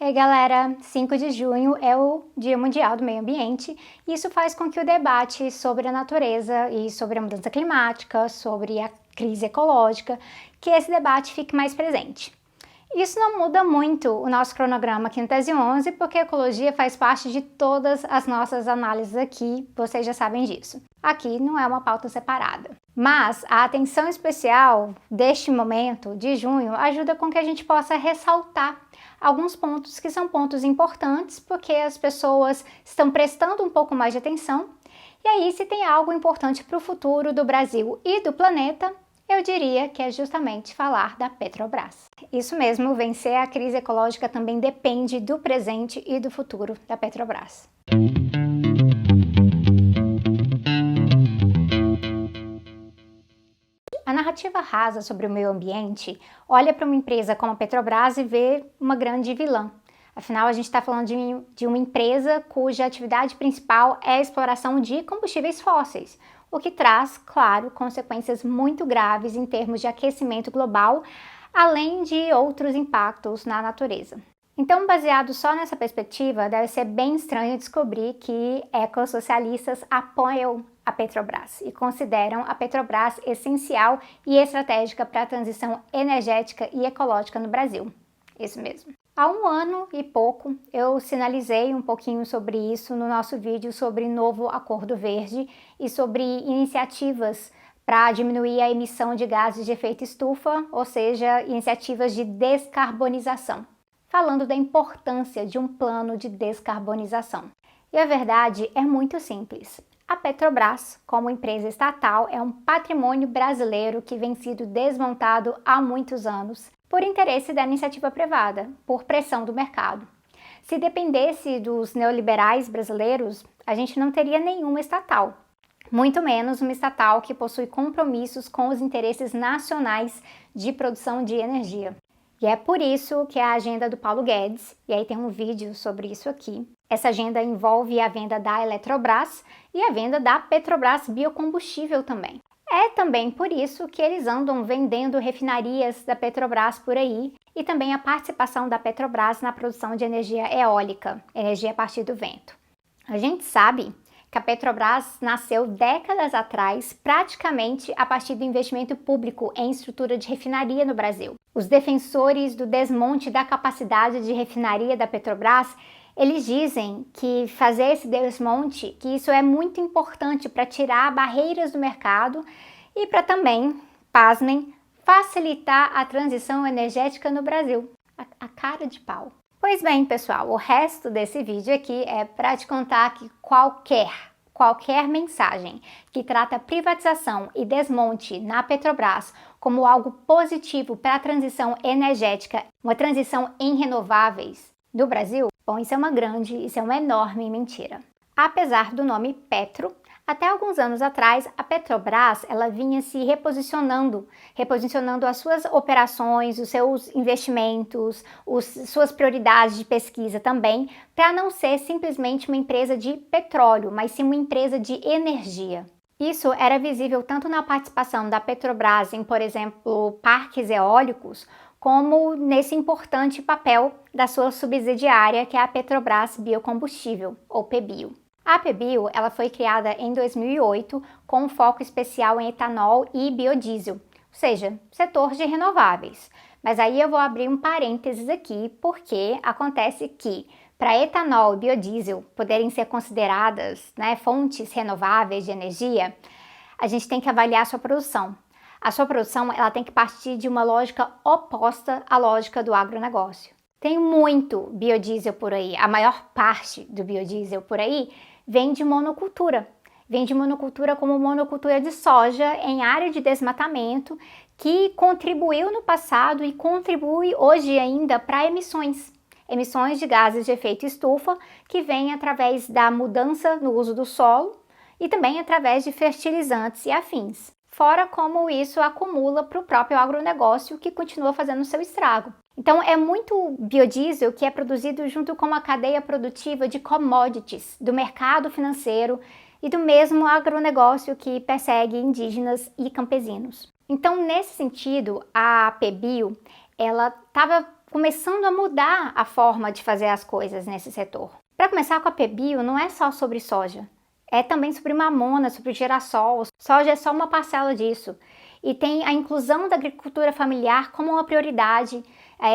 Ei galera, 5 de junho é o Dia Mundial do Meio Ambiente e isso faz com que o debate sobre a natureza e sobre a mudança climática, sobre a crise ecológica, que esse debate fique mais presente. Isso não muda muito o nosso cronograma aqui no Tese 11, porque a ecologia faz parte de todas as nossas análises aqui, vocês já sabem disso. Aqui não é uma pauta separada. Mas a atenção especial deste momento de junho ajuda com que a gente possa ressaltar alguns pontos que são pontos importantes, porque as pessoas estão prestando um pouco mais de atenção. E aí, se tem algo importante para o futuro do Brasil e do planeta, eu diria que é justamente falar da Petrobras. Isso mesmo, vencer a crise ecológica também depende do presente e do futuro da Petrobras. A narrativa rasa sobre o meio ambiente olha para uma empresa como a Petrobras e vê uma grande vilã. Afinal, a gente está falando de uma empresa cuja atividade principal é a exploração de combustíveis fósseis, o que traz, claro, consequências muito graves em termos de aquecimento global, além de outros impactos na natureza. Então, baseado só nessa perspectiva, deve ser bem estranho descobrir que ecossocialistas apoiam a Petrobras e consideram a Petrobras essencial e estratégica para a transição energética e ecológica no Brasil. Isso mesmo. Há um ano e pouco, eu sinalizei um pouquinho sobre isso no nosso vídeo sobre novo Acordo Verde e sobre iniciativas para diminuir a emissão de gases de efeito estufa, ou seja, iniciativas de descarbonização, falando da importância de um plano de descarbonização. E a verdade é muito simples. A Petrobras, como empresa estatal, é um patrimônio brasileiro que vem sido desmontado há muitos anos por interesse da iniciativa privada, por pressão do mercado. Se dependesse dos neoliberais brasileiros, a gente não teria nenhuma estatal, muito menos uma estatal que possui compromissos com os interesses nacionais de produção de energia. E é por isso que a agenda do Paulo Guedes, e aí tem um vídeo sobre isso aqui, essa agenda envolve a venda da Eletrobras e a venda da Petrobras Biocombustível também. É também por isso que eles andam vendendo refinarias da Petrobras por aí e também a participação da Petrobras na produção de energia eólica, energia a partir do vento. A gente sabe que a Petrobras nasceu décadas atrás, praticamente a partir do investimento público em estrutura de refinaria no Brasil. Os defensores do desmonte da capacidade de refinaria da Petrobras, eles dizem que fazer esse desmonte, que isso é muito importante para tirar barreiras do mercado e para também, pasmem, facilitar a transição energética no Brasil. A cara de pau. Pois bem, pessoal, o resto desse vídeo aqui é para te contar que qualquer mensagem que trata privatização e desmonte na Petrobras como algo positivo para a transição energética, uma transição em renováveis do Brasil, bom, isso é uma enorme mentira. Apesar do nome Petro, até alguns anos atrás, a Petrobras ela vinha se reposicionando as suas operações, os seus investimentos, suas prioridades de pesquisa também, para não ser simplesmente uma empresa de petróleo, mas sim uma empresa de energia. Isso era visível tanto na participação da Petrobras em, por exemplo, parques eólicos, como nesse importante papel da sua subsidiária, que é a Petrobras Biocombustível, ou PBio. A PBio ela foi criada em 2008 com um foco especial em etanol e biodiesel, ou seja, setor de renováveis. Mas aí eu vou abrir um parênteses aqui, porque acontece que para etanol e biodiesel poderem ser consideradas, fontes renováveis de energia, a gente tem que avaliar a sua produção. A sua produção ela tem que partir de uma lógica oposta à lógica do agronegócio. Tem muito biodiesel por aí, a maior parte do biodiesel por aí vem de monocultura. Vem de monocultura como monocultura de soja em área de desmatamento, que contribuiu no passado e contribui hoje ainda para emissões de gases de efeito estufa, que vêm através da mudança no uso do solo e também através de fertilizantes e afins. Fora como isso acumula para o próprio agronegócio, que continua fazendo o seu estrago. Então é muito biodiesel que é produzido junto com uma cadeia produtiva de commodities, do mercado financeiro e do mesmo agronegócio que persegue indígenas e campesinos. Então, nesse sentido, a PBio ela estava começando a mudar a forma de fazer as coisas nesse setor. Para começar, com a PBio não é só sobre soja, é também sobre mamona, sobre girassol. Soja é só uma parcela disso. E tem a inclusão da agricultura familiar como uma prioridade,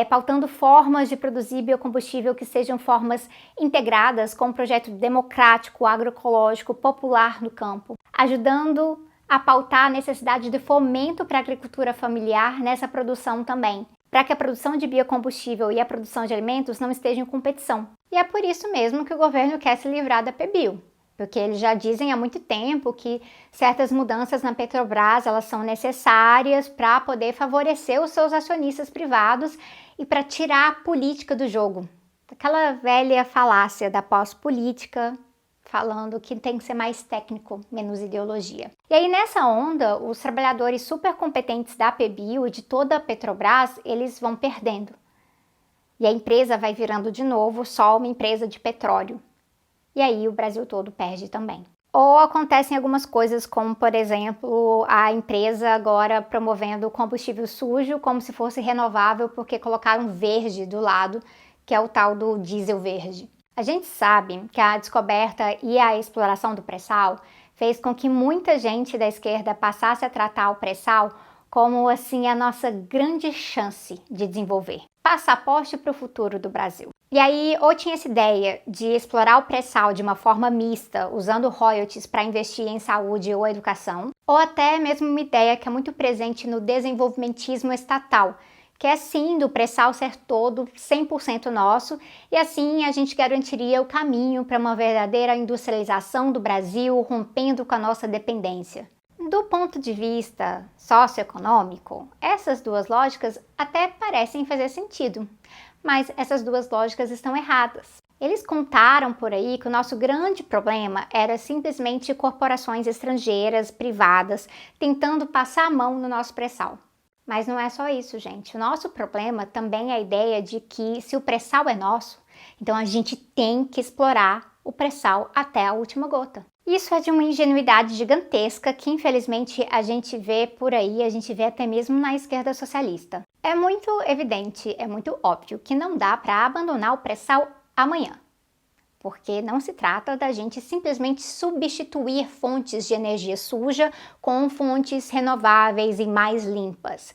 pautando formas de produzir biocombustível que sejam formas integradas com um projeto democrático, agroecológico, popular no campo, ajudando a pautar a necessidade de fomento para a agricultura familiar nessa produção também, para que a produção de biocombustível e a produção de alimentos não estejam em competição. E é por isso mesmo que o governo quer se livrar da PBio, porque eles já dizem há muito tempo que certas mudanças na Petrobras elas são necessárias para poder favorecer os seus acionistas privados e para tirar a política do jogo. Aquela velha falácia da pós-política, falando que tem que ser mais técnico, menos ideologia. E aí nessa onda, os trabalhadores super competentes da PBio e de toda a Petrobras, eles vão perdendo. E a empresa vai virando de novo só uma empresa de petróleo. E aí o Brasil todo perde também. Ou acontecem algumas coisas como, por exemplo, a empresa agora promovendo combustível sujo como se fosse renovável porque colocaram verde do lado, que é o tal do diesel verde. A gente sabe que a descoberta e a exploração do pré-sal fez com que muita gente da esquerda passasse a tratar o pré-sal como assim a nossa grande chance de desenvolver. Passaporte para o futuro do Brasil. E aí, ou tinha essa ideia de explorar o pré-sal de uma forma mista, usando royalties para investir em saúde ou educação, ou até mesmo uma ideia que é muito presente no desenvolvimentismo estatal, que é sim do pré-sal ser todo 100% nosso, e assim a gente garantiria o caminho para uma verdadeira industrialização do Brasil, rompendo com a nossa dependência. Do ponto de vista socioeconômico, essas duas lógicas até parecem fazer sentido, mas essas duas lógicas estão erradas. Eles contaram por aí que o nosso grande problema era simplesmente corporações estrangeiras, privadas, tentando passar a mão no nosso pré-sal. Mas não é só isso, gente. O nosso problema também é a ideia de que se o pré-sal é nosso, então a gente tem que explorar o pré-sal até a última gota. Isso é de uma ingenuidade gigantesca que infelizmente a gente vê por aí, a gente vê até mesmo na esquerda socialista. É muito evidente, é muito óbvio que não dá para abandonar o pré-sal amanhã. Porque não se trata da gente simplesmente substituir fontes de energia suja com fontes renováveis e mais limpas.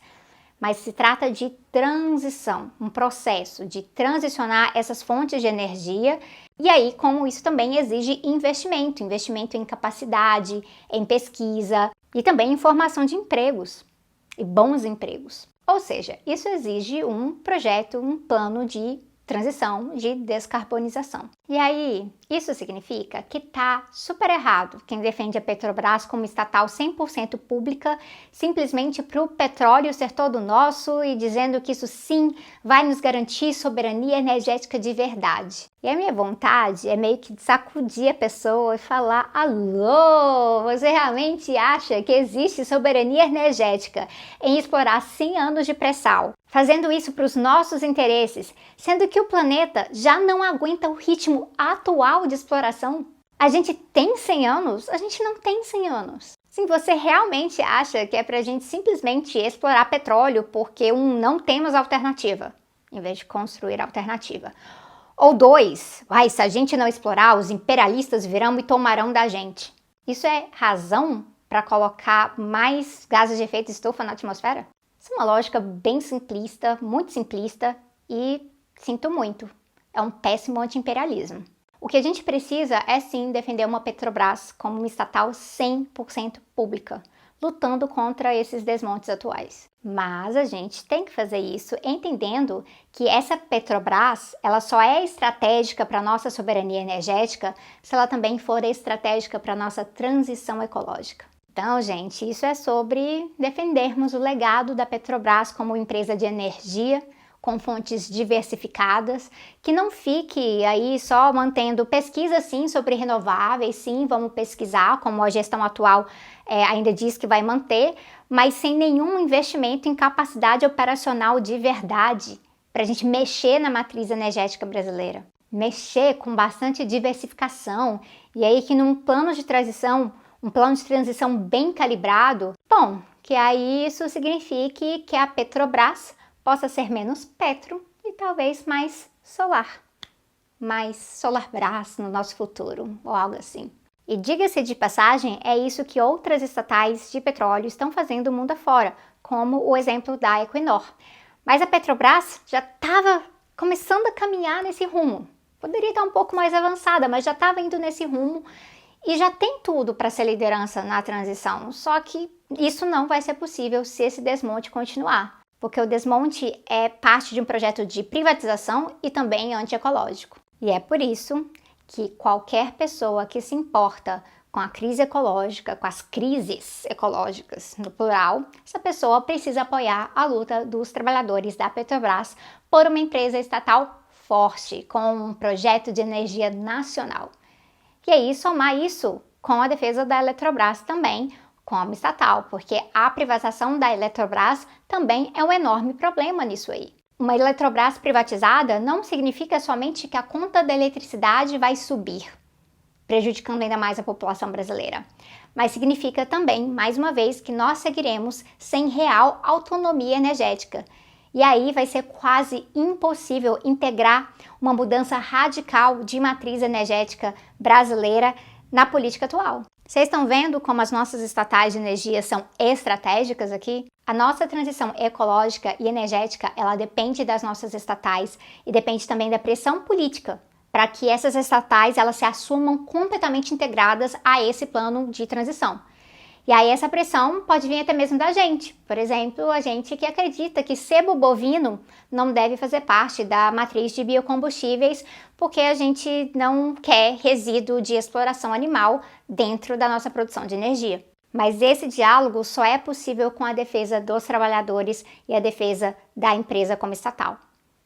Mas se trata de transição, um processo de transicionar essas fontes de energia. E aí, como isso também exige investimento em capacidade, em pesquisa e também em formação de empregos e bons empregos. Ou seja, isso exige um projeto, um plano de transição, de descarbonização. E aí, isso significa que tá super errado quem defende a Petrobras como estatal 100% pública, simplesmente para o petróleo ser todo nosso e dizendo que isso sim vai nos garantir soberania energética de verdade. E a minha vontade é meio que sacudir a pessoa e falar: alô, você realmente acha que existe soberania energética em explorar 100 anos de pré-sal? Fazendo isso para os nossos interesses, sendo que o planeta já não aguenta o ritmo atual de exploração? A gente tem 100 anos? A gente não tem 100 anos. Se você realmente acha que é para a gente simplesmente explorar petróleo porque não temos alternativa, em vez de construir alternativa. Ou 2, se a gente não explorar, os imperialistas virão e tomarão da gente. Isso é razão para colocar mais gases de efeito estufa na atmosfera? Isso é uma lógica bem simplista, muito simplista e sinto muito. É um péssimo anti-imperialismo. O que a gente precisa é sim defender uma Petrobras como uma estatal 100% pública, lutando contra esses desmontes atuais. Mas a gente tem que fazer isso entendendo que essa Petrobras ela só é estratégica para a nossa soberania energética se ela também for estratégica para a nossa transição ecológica. Então, gente, isso é sobre defendermos o legado da Petrobras como empresa de energia, com fontes diversificadas, que não fique aí só mantendo pesquisa sim sobre renováveis, sim, vamos pesquisar, como a gestão atual ainda diz que vai manter, mas sem nenhum investimento em capacidade operacional de verdade, para a gente mexer na matriz energética brasileira. Mexer com bastante diversificação, e aí que num plano de transição, um plano de transição bem calibrado, que aí isso signifique que a Petrobras possa ser menos petro e talvez mais Solarbrás no nosso futuro, ou algo assim. E diga-se de passagem, é isso que outras estatais de petróleo estão fazendo mundo afora, como o exemplo da Equinor. Mas a Petrobras já estava começando a caminhar nesse rumo. Poderia estar um pouco mais avançada, mas já estava indo nesse rumo e já tem tudo para ser liderança na transição. Só que isso não vai ser possível se esse desmonte continuar, porque o desmonte é parte de um projeto de privatização e também antiecológico. E é por isso que qualquer pessoa que se importa com a crise ecológica, com as crises ecológicas no plural, essa pessoa precisa apoiar a luta dos trabalhadores da Petrobras por uma empresa estatal forte, com um projeto de energia nacional. E aí somar isso com a defesa da Eletrobras também, como estatal, porque a privatização da Eletrobras também é um enorme problema nisso aí. Uma Eletrobras privatizada não significa somente que a conta da eletricidade vai subir, prejudicando ainda mais a população brasileira, mas significa também, mais uma vez, que nós seguiremos sem real autonomia energética. E aí vai ser quase impossível integrar uma mudança radical de matriz energética brasileira na política atual. Vocês estão vendo como as nossas estatais de energia são estratégicas aqui? A nossa transição ecológica e energética, ela depende das nossas estatais e depende também da pressão política para que essas estatais elas se assumam completamente integradas a esse plano de transição. E aí essa pressão pode vir até mesmo da gente. Por exemplo, a gente que acredita que sebo bovino não deve fazer parte da matriz de biocombustíveis porque a gente não quer resíduo de exploração animal dentro da nossa produção de energia. Mas esse diálogo só é possível com a defesa dos trabalhadores e a defesa da empresa como estatal.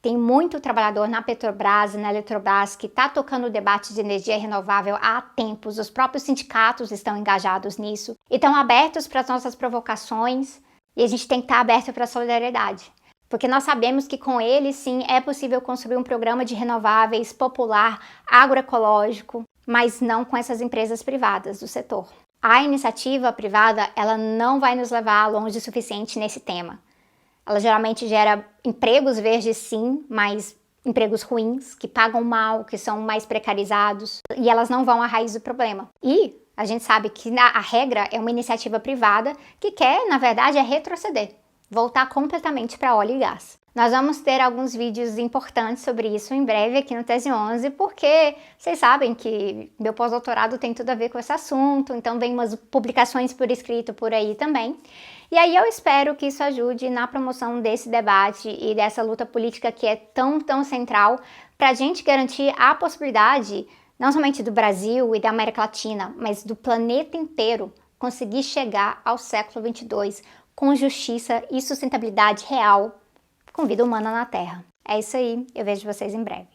Tem muito trabalhador na Petrobras e na Eletrobras que está tocando o debate de energia renovável há tempos, os próprios sindicatos estão engajados nisso e estão abertos para as nossas provocações e a gente tem que estar aberto para a solidariedade. Porque nós sabemos que com eles, sim, é possível construir um programa de renováveis popular, agroecológico, mas não com essas empresas privadas do setor. A iniciativa privada, ela não vai nos levar longe o suficiente nesse tema. Ela geralmente gera empregos verdes, sim, mas empregos ruins, que pagam mal, que são mais precarizados, e elas não vão à raiz do problema. E a gente sabe que a regra é uma iniciativa privada que quer, na verdade, retroceder, voltar completamente para óleo e gás. Nós vamos ter alguns vídeos importantes sobre isso em breve aqui no Tese 11, porque vocês sabem que meu pós-doutorado tem tudo a ver com esse assunto, então vem umas publicações por escrito por aí também. E aí eu espero que isso ajude na promoção desse debate e dessa luta política que é tão central para a gente garantir a possibilidade, não somente do Brasil e da América Latina, mas do planeta inteiro, conseguir chegar ao século 22 com justiça e sustentabilidade real com vida humana na Terra. É isso aí, eu vejo vocês em breve.